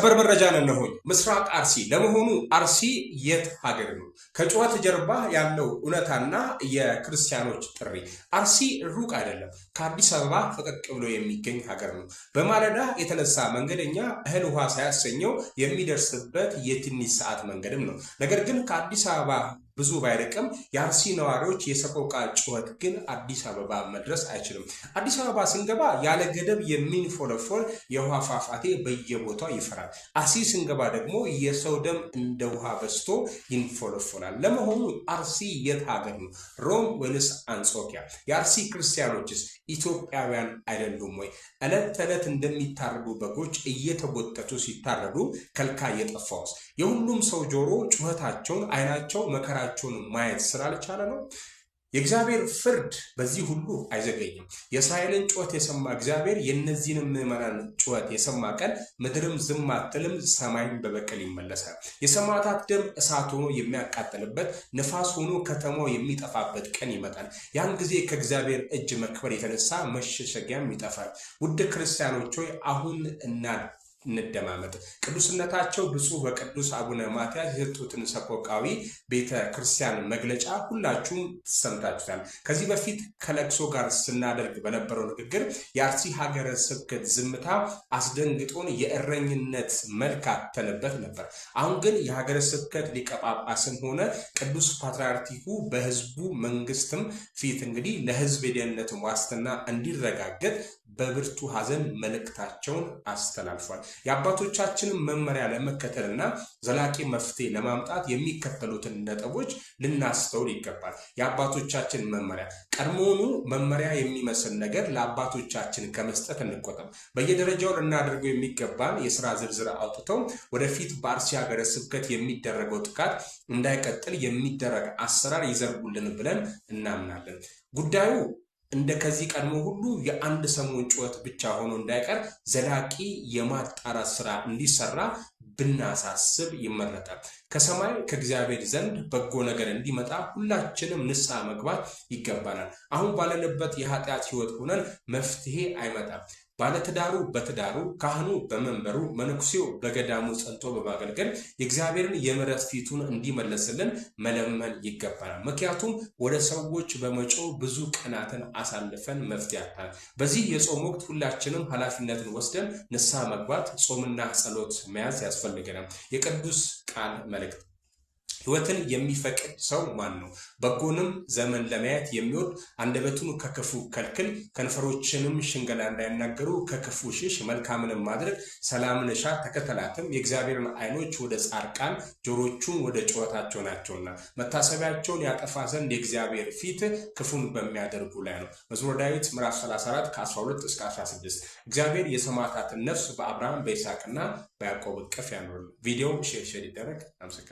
ሰበር መረጃን እነሆኝ። ምስራቅ አርሲ ለመሆኑ አርሲ የት ሀገር ነው? ከጩኸት ጀርባ ያለው እውነታና የክርስቲያኖች ጥሪ። አርሲ ሩቅ አይደለም፣ ከአዲስ አበባ ፈቀቅ ብሎ የሚገኝ ሀገር ነው። በማለዳ የተነሳ መንገደኛ እህል ውሃ ሳያሰኘው የሚደርስበት የትንሽ ሰዓት መንገድም ነው። ነገር ግን ከአዲስ አበባ ብዙ ባይርቅም የአርሲ ነዋሪዎች የሰቆቃ ጩኸት ግን አዲስ አበባ መድረስ አይችልም። አዲስ አበባ ስንገባ ያለ ገደብ የሚንፎለፎል የውሃ ፏፏቴ በየቦታው ይፈራል። አርሲ ስንገባ ደግሞ የሰው ደም እንደ ውሃ በዝቶ ይንፎለፎላል። ለመሆኑ አርሲ የት ሀገር ነው? ሮም ወይንስ አንጾኪያ? የአርሲ ክርስቲያኖችስ ኢትዮጵያውያን አይደሉም ወይ? ዕለት ተዕለት እንደሚታረዱ በጎች እየተጎተቱ ሲታረዱ ከልካይ የጠፋውስ? የሁሉም ሰው ጆሮ ጩኸታቸውን፣ አይናቸው መከራቸውን ማየት ስላልቻለ ነው? የእግዚአብሔር ፍርድ በዚህ ሁሉ አይዘገይም። የእስራኤልን ጩኸት የሰማ እግዚአብሔር የእነዚህንም ምዕመናን ጩኸት የሰማ ቀን ምድርም ዝም አትልም፣ ሰማይም በበቀል ይመለሳል። የሰማዕታት ደም እሳት ሆኖ የሚያቃጥልበት፣ ነፋስ ሆኖ ከተማው የሚጠፋበት ቀን ይመጣል። ያን ጊዜ ከእግዚአብሔር እጅ መክበር የተነሳ መሸሸጊያም ይጠፋል። ውድ ክርስቲያኖች ሆይ አሁን እንደማመጥ ቅዱስነታቸው ብፁዕ ወቅዱስ አቡነ ማትያስ የሰጡትን ሰቆቃዊ ቤተ ክርስቲያን መግለጫ ሁላችሁም ሰምታችኋል። ከዚህ በፊት ከለቅሶ ጋር ስናደርግ በነበረው ንግግር የአርሲ ሀገረ ስብከት ዝምታ አስደንግጦን የእረኝነት መልክ አተንበት ነበር። አሁን ግን የሀገረ ስብከት ሊቀ ጳጳስም ሆነ ቅዱስ ፓትርያርኩ በህዝቡ መንግስትም ፊት እንግዲህ ለህዝብ የደህንነት ዋስትና እንዲረጋገጥ በብርቱ ሐዘን መልእክታቸውን አስተላልፏል። የአባቶቻችንን መመሪያ ለመከተልና ዘላቂ መፍትሄ ለማምጣት የሚከተሉትን ነጥቦች ልናስተውል ይገባል። የአባቶቻችን መመሪያ ቀድሞውኑ መመሪያ የሚመስል ነገር ለአባቶቻችን ከመስጠት እንቆጠብ። በየደረጃው ልናደርገው የሚገባን የሥራ ዝርዝር አውጥተው ወደፊት በአርሲ ሀገረ ስብከት የሚደረገው ጥቃት እንዳይቀጥል የሚደረግ አሰራር ይዘርጉልን ብለን እናምናለን። ጉዳዩ እንደ ከዚህ ቀድሞ ሁሉ የአንድ ሰሞን ጩኸት ብቻ ሆኖ እንዳይቀር ዘላቂ የማጣራት ስራ እንዲሰራ ብናሳስብ ይመረጣል። ከሰማይ ከእግዚአብሔር ዘንድ በጎ ነገር እንዲመጣ ሁላችንም ንስሐ መግባት ይገባናል። አሁን ባለንበት የኃጢአት ህይወት ሆነን መፍትሄ አይመጣም። ባለትዳሩ በትዳሩ፣ ካህኑ በመንበሩ፣ መነኩሴው በገዳሙ ጸንቶ በማገልገል የእግዚአብሔርን የምሕረት ፊቱን እንዲመለስልን መለመን ይገባናል። ምክንያቱም ወደ ሰዎች በመጮህ ብዙ ቀናትን አሳልፈን መፍትሄ አጣን። በዚህ የጾም ወቅት ሁላችንም ኃላፊነትን ወስደን ንስሐ መግባት፣ ጾምና ጸሎት መያዝ ያስፈልገናል። የቅዱስ ቃል መልእክት ሕይወትን የሚፈቅድ ሰው ማን ነው? በጎንም ዘመን ለማየት የሚወድ አንደበቱን ከክፉ ከልክል፣ ከንፈሮችንም ሽንገላ እንዳይናገሩ ከክፉ ሽሽ። መልካምንም ማድረግ ሰላምን እሻ ተከተላትም። የእግዚአብሔርን ዓይኖች ወደ ጻድቃን ጆሮቹን ወደ ጩኸታቸው ናቸውና መታሰቢያቸውን ያጠፋ ዘንድ የእግዚአብሔር ፊት ክፉን በሚያደርጉ ላይ ነው። መዝሙረ ዳዊት ምዕራፍ 34 ከ12 እስከ 16። እግዚአብሔር የሰማዕታትን ነፍስ በአብርሃም በይስሐቅና በያዕቆብ እቅፍ ያኖርልን። ቪዲዮ ሼር ይደረግ። አመሰግናለሁ።